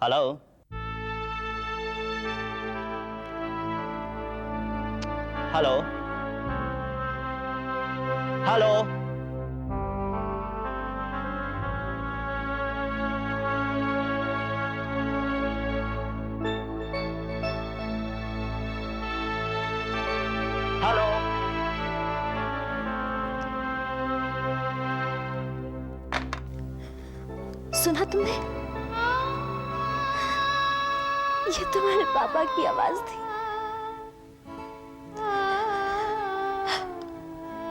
Hello. Hello. Hello. Hello. सुना तुमने? ये तुम्हारे पापा की आवाज थी।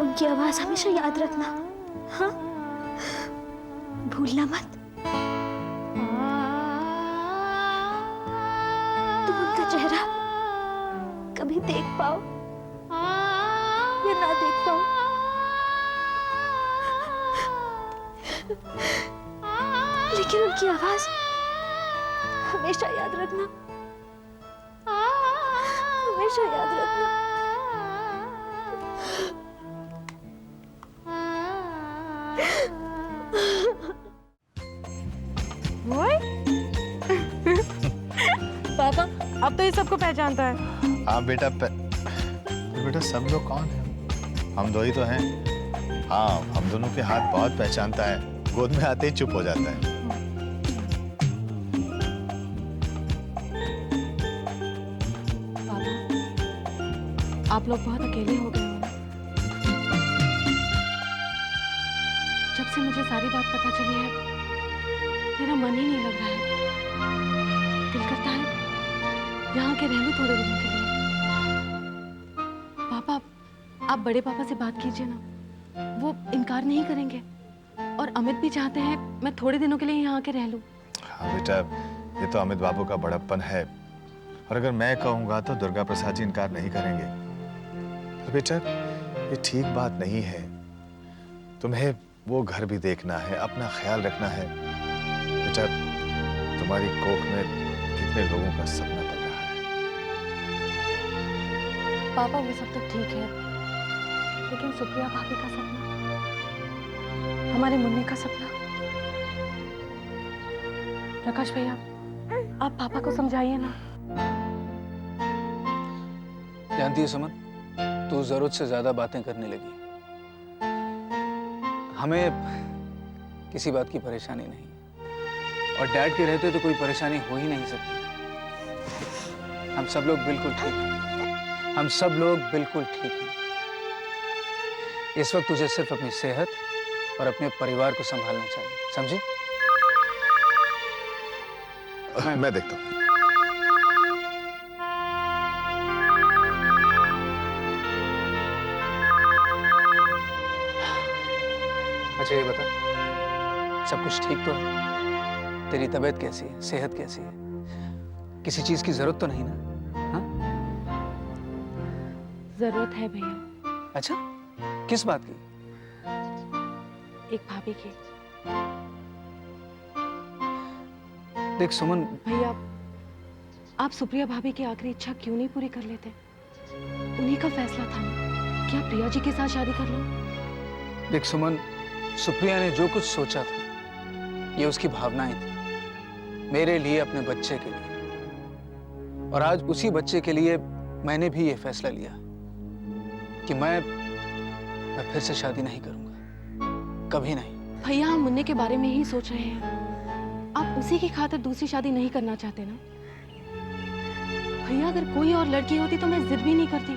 उनकी आवाज हमेशा याद रखना, हाँ? भूलना मत। तुम उनका चेहरा कभी देख पाओ या ना देख पाओ, लेकिन उनकी आवाज हमेशा याद रखना, हमेशा याद रखना। पापा अब तो ये सबको पहचानता है। हाँ बेटा, बेटा सब लोग कौन है? हम दो ही तो हैं। हाँ, हम दोनों के हाथ बहुत पहचानता है, गोद में आते ही चुप हो जाता है। पापा आप लोग बहुत अकेले हो गए हो ना। जब से मुझे सारी बात पता चली है मेरा मन ही नहीं लग रहा है। दिल करता है यहाँ के रह लूं थोड़े दिनों के लिए। पापा आप बड़े पापा से बात कीजिए ना, वो इनकार नहीं करेंगे। और अमित भी चाहते हैं मैं थोड़े दिनों के लिए यहाँ के रह लूं। हाँ बेटा, ये तो अमित बाबू का बड़प्पन है, और अगर मैं कहूँगा तो दुर्गा प्रसाद जी इनकार नहीं करेंगे। तो बेटा ये ठीक बात नहीं है। तुम्हें वो घर भी देखना है, अपना ख्याल रखना है। बेटा तुम्हारी कोख में कितने लोगों का सपना पल रहा है। पापा वो सब तो ठीक है, लेकिन सुप्रिया भाभी का सपना, हमारे मुन्ने का सपना। प्रकाश भैया आप पापा को समझाइए ना। जानती है सुमन, तू जरूरत से ज्यादा बातें करने लगी। हमें किसी बात की परेशानी नहीं, और डैड के रहते तो कोई परेशानी हो ही नहीं सकती। हम सब लोग बिल्कुल ठीक हैं। हम सब लोग बिल्कुल ठीक हैं। इस वक्त तुझे सिर्फ अपनी सेहत और अपने परिवार को संभालना चाहिए, समझी? मैं देखता हूँ। अच्छा ये बता, सब कुछ ठीक तो है? तेरी तबीयत कैसी है, सेहत कैसी है? किसी चीज की जरूरत तो नहीं ना? हाँ? जरूरत है भैया। अच्छा, किस बात की? एक भाभी की। देख सुमन, भैया आप सुप्रिया भाभी की आखिरी इच्छा क्यों नहीं पूरी कर लेते? उन्हीं का फैसला था ना कि आप प्रिया जी के साथ शादी कर लो। देख सुमन, सुप्रिया ने जो कुछ सोचा था ये उसकी भावनाएं थी, मेरे लिए, अपने बच्चे के लिए। और आज उसी बच्चे के लिए मैंने भी ये फैसला लिया कि मैं फिर से शादी नहीं करूंगा, कभी नहीं। भैया हम मुन्ने के बारे में ही सोच रहे हैं। आप उसी की खातिर दूसरी शादी नहीं करना चाहते ना? भैया अगर कोई और लड़की होती तो मैं जिद भी नहीं करती,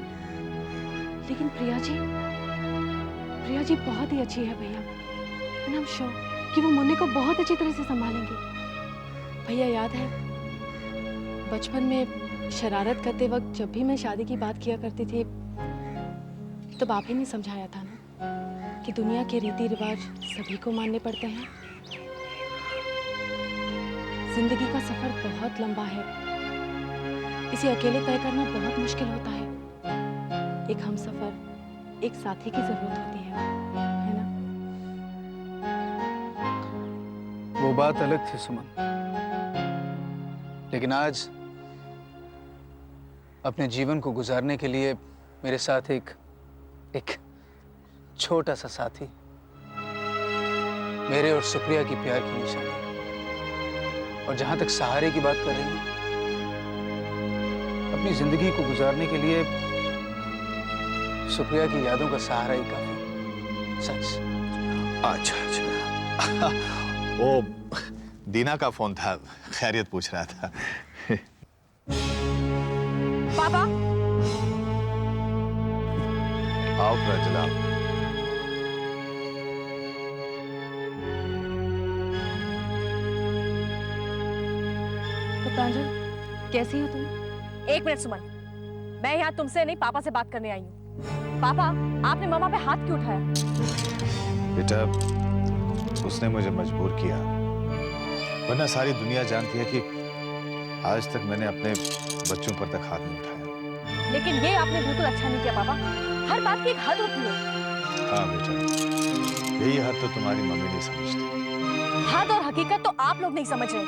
लेकिन प्रिया जी बहुत ही अच्छी है भैया। एंड आई एम श्योर कि वो मुन्ने को बहुत अच्छी तरह से संभालेंगी। भैया याद है बचपन में शरारत करते वक्त जब भी मैं शादी की बात किया करती थी तब आप ही ने समझाया था ना कि दुनिया के रीति रिवाज सभी को मानने पड़ते हैं। जिंदगी का सफर बहुत लंबा है, इसे अकेले तय करना बहुत मुश्किल होता है। एक हमसफर, एक साथी की जरूरत होती है ना? वो बात अलग थी सुमन, लेकिन आज अपने जीवन को गुजारने के लिए मेरे साथ एक छोटा सा साथी, मेरे और सुप्रिया की प्यार की निशानी। और जहां तक सहारे की बात कर रही हैं, अपनी जिंदगी को गुजारने के लिए सुप्रिया की यादों का सहारा ही काफी। सच। अच्छा अच्छा। वो दीना का फोन था, खैरियत पूछ रहा था। पापा, आओ प्रजला। तो प्रांजल, कैसी हो तुम? एक मिनट सुमन, मैं यहाँ तुमसे नहीं पापा से बात करने आई हूँ। पापा, आपने मम्मा पे हाथ क्यों उठाया? बेटा, उसने मुझे मजबूर किया, वरना सारी दुनिया जानती है कि आज तक मैंने अपने बच्चों पर तक हाथ नहीं उठाया। लेकिन ये आपने बिल्कुल अच्छा नहीं किया पापा। हर बात की एक हद होती है। हाँ बेटा, यही हद तो तुम्हारी मम्मी नहीं समझती। हद और हकीकत तो आप लोग नहीं समझ रहे।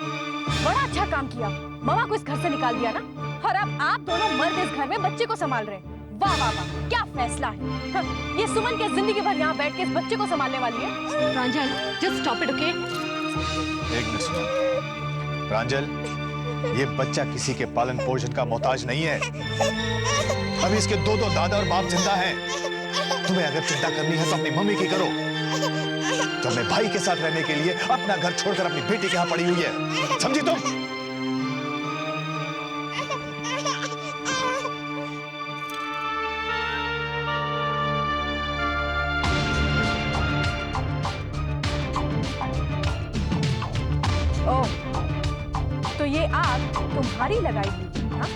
बड़ा अच्छा काम किया, मम्मा को इस घर से निकाल दिया ना, और अब आप दोनों मर्द इस घर में बच्चे को संभाल रहे हैं। वाह वाह वाह, क्या फैसला है। हाँ, ये सुमन के जिंदगी भर यहाँ बैठ के इस बच्चे को संभालने वाली है। प्रांजल, जस्ट स्टॉप इट, ओके? एक मिनट सुनो प्रांजल, ये बच्चा किसी के पालन पोषण का मोहताज नहीं है। अभी इसके दो दादा और बाप जिंदा हैं। तुम्हें अगर चिंता करनी है तो अपनी मम्मी की करो, जो अपने भाई के साथ रहने के लिए अपना घर छोड़कर अपनी बेटी के यहाँ पड़ी हुई है। समझी तुम? ओह, तो ये आग तुम्हारी लगाई हुई, हाँ?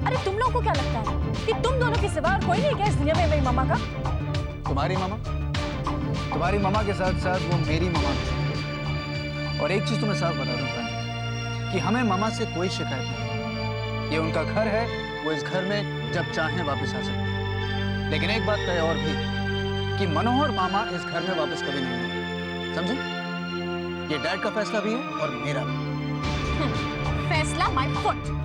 अरे तुम लोगों को क्या लगता है कि तुम दोनों के सिवा और कोई नहीं क्या इस दुनिया में मेरी मम्मा का? तुम्हारी मामा के साथ साथ वो मेरी मामा भी। और एक चीज तुम्हें साफ बता दूं कि हमें मामा से कोई शिकायत नहीं। ये उनका घर है, वो इस घर में जब चाहें वापस आ सकते हैं। लेकिन एक बात तय और भी कि मनोहर मामा इस घर में वापस कभी नहीं आएंगे। समझे? ये डैड का फैसला भी है और मेरा भी। फैसला माय फुट।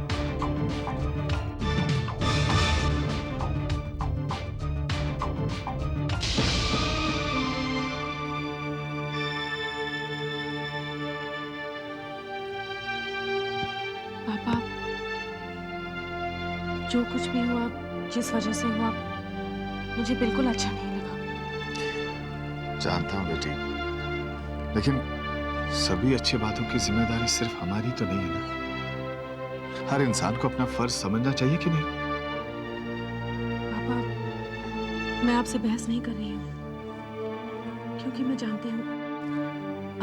पापा, जो कुछ भी हुआ, जिस वजह से हुआ, मुझे बिल्कुल अच्छा नहीं लगा। जानता हूँ बेटी, लेकिन सभी अच्छी बातों की जिम्मेदारी सिर्फ हमारी तो नहीं है ना। हर इंसान को अपना फर्ज समझना चाहिए कि नहीं? पापा, मैं आपसे बहस नहीं कर रही हूँ, क्योंकि मैं जानती हूँ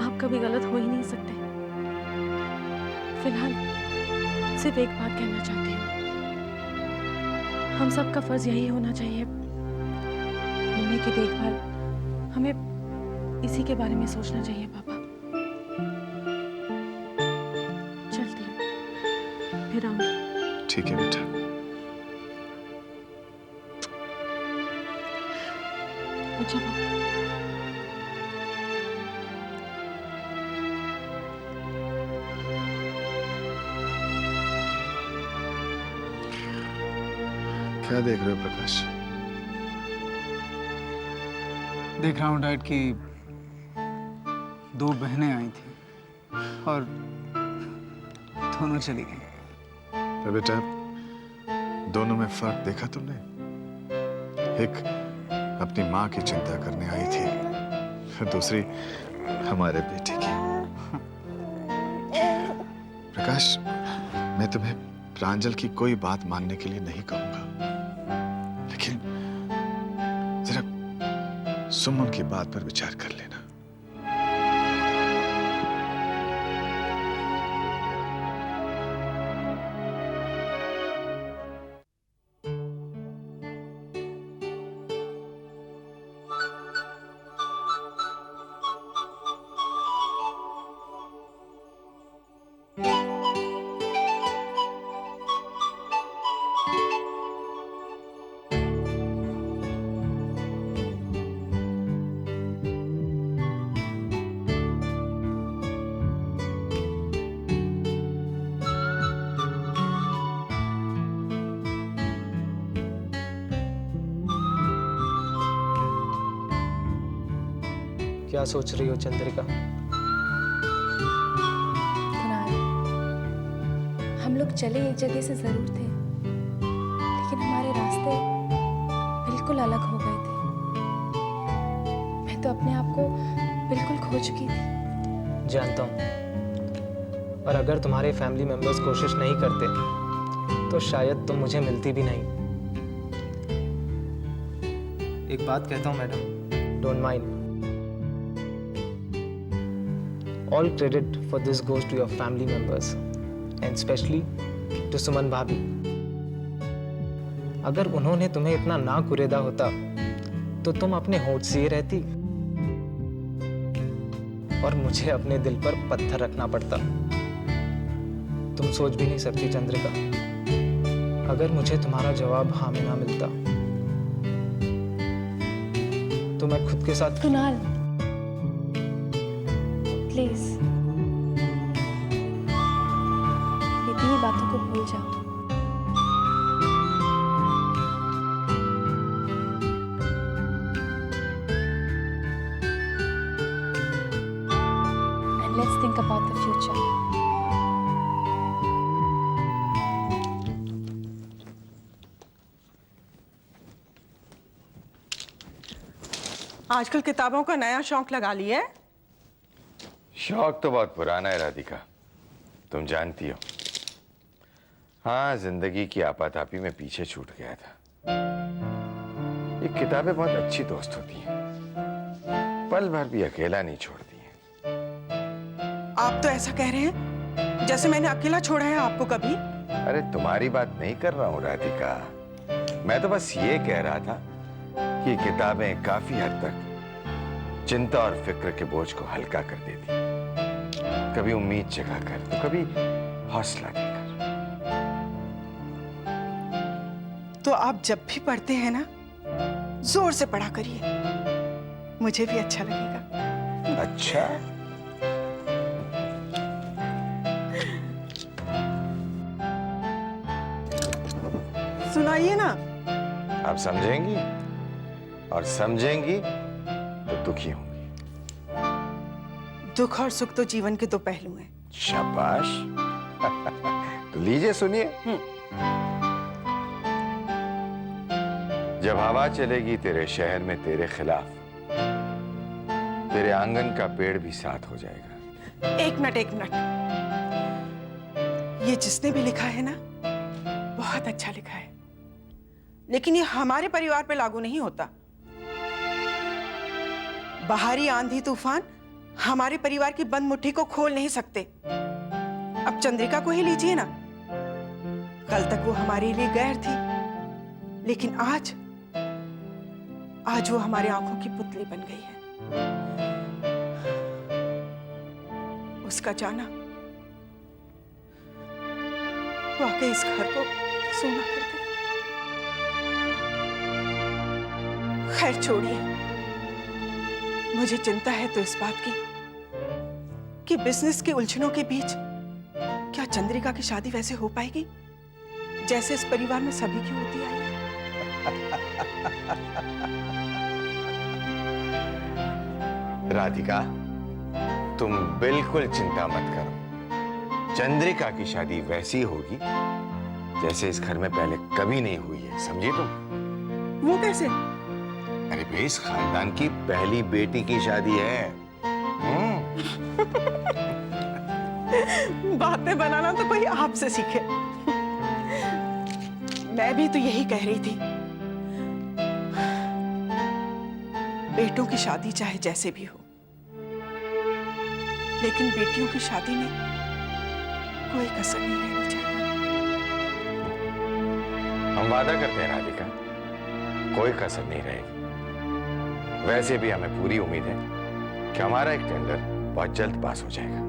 आप कभी गलत हो ही नहीं सकते। फिलहाल सिर्फ एक बात कहना चाहती हूँ, हम सबका फर्ज यही होना चाहिए, मम्मी की देखभाल हमें इसी के बारे में सोचना चाहिए। पापा, चलती हूँ, फिर आऊंगी। ठीक है बेटा। अच्छा पापा। क्या देख रहे हो प्रकाश? देख रहा हूँ डैड की दो बहनें आई थी और दोनों चली गई। तो बेटा, दोनों में फर्क देखा तुमने? एक अपनी माँ की चिंता करने आई थी, दूसरी हमारे बेटे की। प्रकाश, मैं तुम्हें प्रांजल की कोई बात मानने के लिए नहीं कहूंगा, लेकिन जरा सुमन की बात पर विचार कर लेना। क्या सोच रही हो चंद्रिका? लोग चले एक जगह से जरूर थे, लेकिन हमारे रास्ते बिल्कुल अलग हो गए थे। मैं तो अपने आप को बिल्कुल खो चुकी थी। जानता हूँ, और अगर तुम्हारे फैमिली मेंबर्स कोशिश नहीं करते तो शायद तुम मुझे मिलती भी नहीं। एक बात कहता हूँ madam, don't mind. All credit for this goes to your family members and especially to सुमन भाभी। अगर उन्होंने तुम्हें इतना ना कुरेदा होता तो तुम अपने होठ से रहती और मुझे अपने दिल पर पत्थर रखना पड़ता। तुम सोच भी नहीं सकती चंद्रिका, अगर मुझे तुम्हारा जवाब हाँ में ना मिलता तो मैं खुद के साथ। कुणाल, प्लीज इतनी बातों को भूल जाओ। And let's think about the future. आजकल किताबों का नया शौक लगा लिया है। शौक तो बहुत पुराना है राधिका, तुम जानती हो। हाँ, जिंदगी की आपाधापी में पीछे छूट गया था। ये किताबें बहुत अच्छी दोस्त होती हैं, पल भर भी अकेला नहीं छोड़ती हैं। आप तो ऐसा कह रहे हैं जैसे मैंने अकेला छोड़ा है आपको कभी। अरे तुम्हारी बात नहीं कर रहा हूँ राधिका, मैं तो बस ये कह रहा था कि किताबें काफी हद तक चिंता और फिक्र के बोझ को हल्का कर देती, कभी उम्मीद जगाकर तो कभी हौसला देकर। तो आप जब भी पढ़ते हैं ना, जोर से पढ़ा करिए, मुझे भी अच्छा लगेगा। अच्छा, सुनाइए ना। आप समझेंगी, और समझेंगी तो दुखी होंगी। दुख और सुख तो जीवन के दो पहलू हैं। शाबाश। तो लीजिए सुनिए। जब हवा चलेगी तेरे शहर में तेरे खिलाफ, तेरे आंगन का पेड़ भी साथ हो जाएगा। एक मिनट। ये जिसने भी लिखा है ना, बहुत अच्छा लिखा है, लेकिन ये हमारे परिवार पे लागू नहीं होता। बाहरी आंधी तूफान हमारे परिवार की बंद मुट्ठी को खोल नहीं सकते। अब चंद्रिका को ही लीजिए ना, कल तक वो हमारे लिए गैर थी, लेकिन आज वो हमारे आंखों की पुतली बन गई है। उसका जाना वाकई इस घर को सोना कर दे। खैर छोड़िए, मुझे चिंता है तो इस बात की कि बिजनेस की उलझनों के बीच क्या चंद्रिका की शादी वैसे हो पाएगी जैसे इस परिवार में सभी की होती आई है। राधिका, तुम बिल्कुल चिंता मत करो। चंद्रिका की शादी वैसी होगी जैसे इस घर में पहले कभी नहीं हुई है, समझी तुम? वो कैसे? अरे भाई, इस खानदान की पहली बेटी की शादी है। बातें बनाना तो कोई आपसे सीखे। मैं भी तो यही कह रही थी, बेटों की शादी चाहे जैसे भी हो, लेकिन बेटियों की शादी में कोई कसर नहीं रहनी चाहिए। हम वादा करते हैं राधिका, कोई कसर नहीं रहेगी। वैसे भी हमें पूरी उम्मीद है कि हमारा एक टेंडर बहुत जल्द पास हो जाएगा,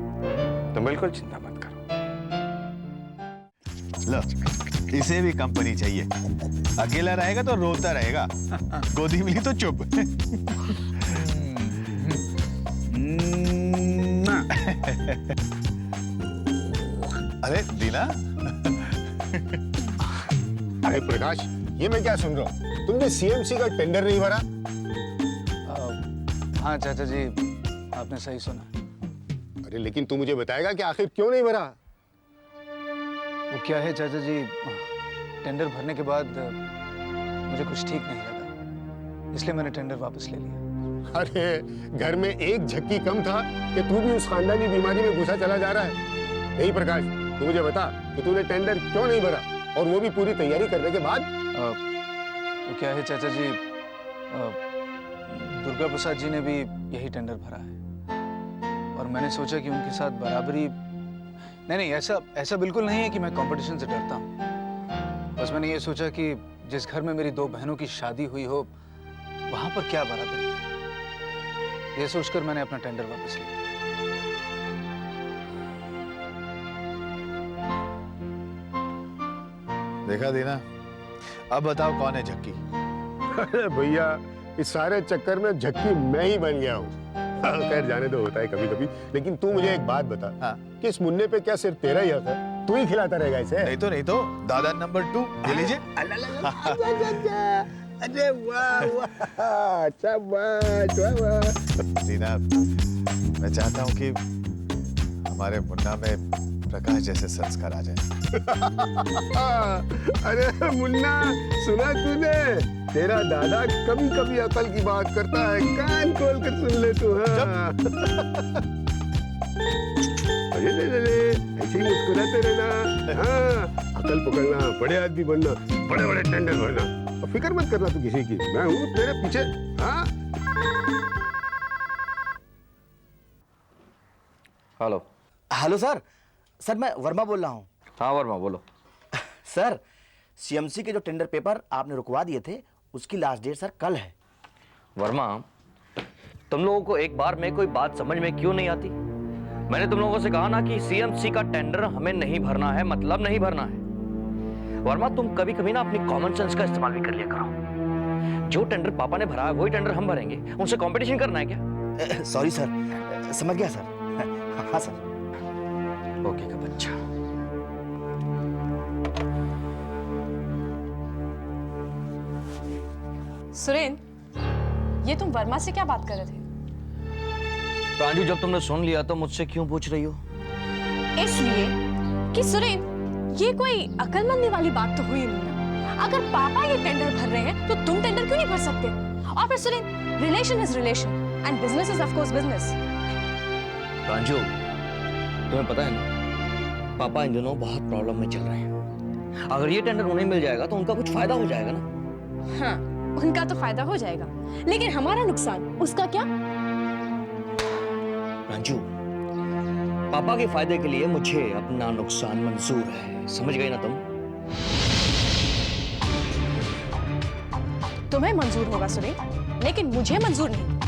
तो बिल्कुल चिंता मत करो। लो, इसे भी कंपनी चाहिए। अकेला रहेगा तो रोता रहेगा, गोदी मिली तो चुप। अरे दीना। अरे प्रकाश, ये मैं क्या सुन रहा हूँ? तुमने सीएमसी का टेंडर नहीं भरा? हाँ चाचा जी, आपने सही सुना। अरे लेकिन तू मुझे बताएगा कि आखिर क्यों नहीं भरा? वो क्या है चाचा जी, टेंडर भरने के बाद मुझे कुछ ठीक नहीं लगा, इसलिए मैंने टेंडर वापस ले लिया। अरे घर में एक झक्की कम था कि तू भी उस खानदानी बीमारी में घुसा चला जा रहा है। नहीं प्रकाश, तू मुझे बता कि तूने टेंडर क्यों नहीं भरा, और वो भी पूरी तैयारी करने के बाद। वो क्या है चाचा जी, दुर्गा प्रसाद जी ने भी यही टेंडर भरा है, और मैंने सोचा कि उनके साथ बराबरी। नहीं, ऐसा बिल्कुल नहीं है कि मैं कंपटीशन से डरता हूँ। बस मैंने ये सोचा कि जिस घर में मेरी दो बहनों की शादी हुई हो, वहां पर क्या बराबरी है, ये सोचकर मैंने अपना टेंडर वापस लिया। देखा दीना, अब बताओ कौन है झक्की? अरे भैया, इस सारे चक्कर में झक्की मैं ही बन गया हूँ। खैर जाने दो, होता है कभी कभी। लेकिन तू मुझे एक बात बता, हाँ? कि इस मुन्ने पे क्या सिर्फ तेरा ही हक है? तू ही खिलाता रहेगा इसे? नहीं तो दादा नंबर 2 ये लीजिए। अरे वाह वाह, शाबाश वाह। दीना, मैं चाहता हूँ कि हमारे मुन्ना में प्रकाश जैसे संस्कार आ जाए। अरे मुन्ना, सुना तूने? तेरा दादा कभी कभी अकल की बात करता है, कान खोल कर सुन ले तू। हाँ। अरे ले, ऐसे ही मुस्कुराते रहना। हाँ, अकल पकड़ना, बड़े आदमी बनना, बड़े बड़े टेंडर भरना, और फिक्र मत करना तू किसी की, मैं हूँ तेरे पीछे। हाँ। हेलो। हेलो सर, मैं वर्मा बोल रहा हूँ। हाँ वर्मा, बोलो। सर, सीएमसी के जो टेंडर पेपर आपने रुकवा दिए थे, उसकी लास्ट डेट सर कल है। वर्मा, तुम लोगों को एक बार में कोई बात समझ में क्यों नहीं आती? मैंने तुम लोगों से कहा ना कि सीएमसी का टेंडर हमें नहीं भरना है, मतलब नहीं भरना है। वर्मा, तुम कभी कभी ना अपनी कॉमन सेंस का इस्तेमाल भी कर लिया करो। जो टेंडर पापा ने भरा है वही टेंडर हम भरेंगे, उनसे कंपटीशन करना है क्या? सॉरी सर, समझ गया सर। हाँ सर। ओके का बच्चा। सुरेन, ये तुम वर्मा से क्या बात कर रहे थे? प्रांजू, जब तुमने सुन लिया तो मुझसे क्यों पूछ रही हो? इसलिए कि सुरेन, ये कोई अकलमंदी वाली बात तो हुई नहीं ना। अगर पापा ये टेंडर भर रहे हैं तो तुम टेंडर क्यों नहीं भर सकते? और फिर Suren, relation is relation and business is of course business. Pranju, तुम्हें पता है ना, पापा इन दिनों बहुत प्रॉब्लम में चल रहे हैं। अगर ये टेंडर उन्हें मिल जाएगा तो उनका कुछ फायदा हो जाएगा ना। हाँ, उनका तो फायदा हो जाएगा, लेकिन हमारा नुकसान, उसका क्या? प्रांजू, पापा के फायदे के लिए मुझे अपना नुकसान मंजूर है, समझ गई ना तुम? तुम्हें मंजूर होगा सुरेन, लेकिन मुझे मंजूर नहीं।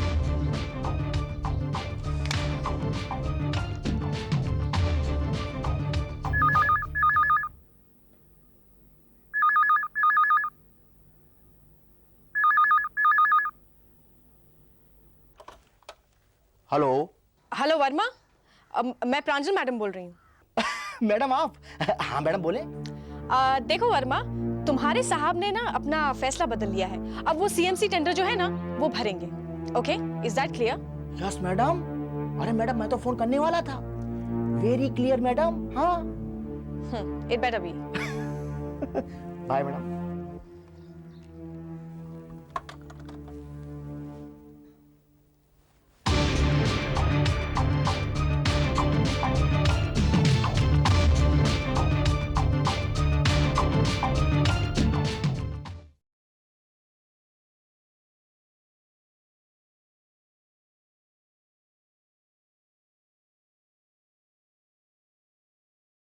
हेलो। हेलो वर्मा, मैं प्रांजल मैडम बोल रही हूँ। मैडम आप? हाँ मैडम बोले। देखो वर्मा, तुम्हारे साहब ने ना अपना फैसला बदल लिया है। अब वो सीएमसी टेंडर जो है ना, वो भरेंगे। Okay, is that clear? Yes madam. अरे मैडम, मैं तो फोन करने वाला था। Very clear madam. हाँ। It better be. Bye madam.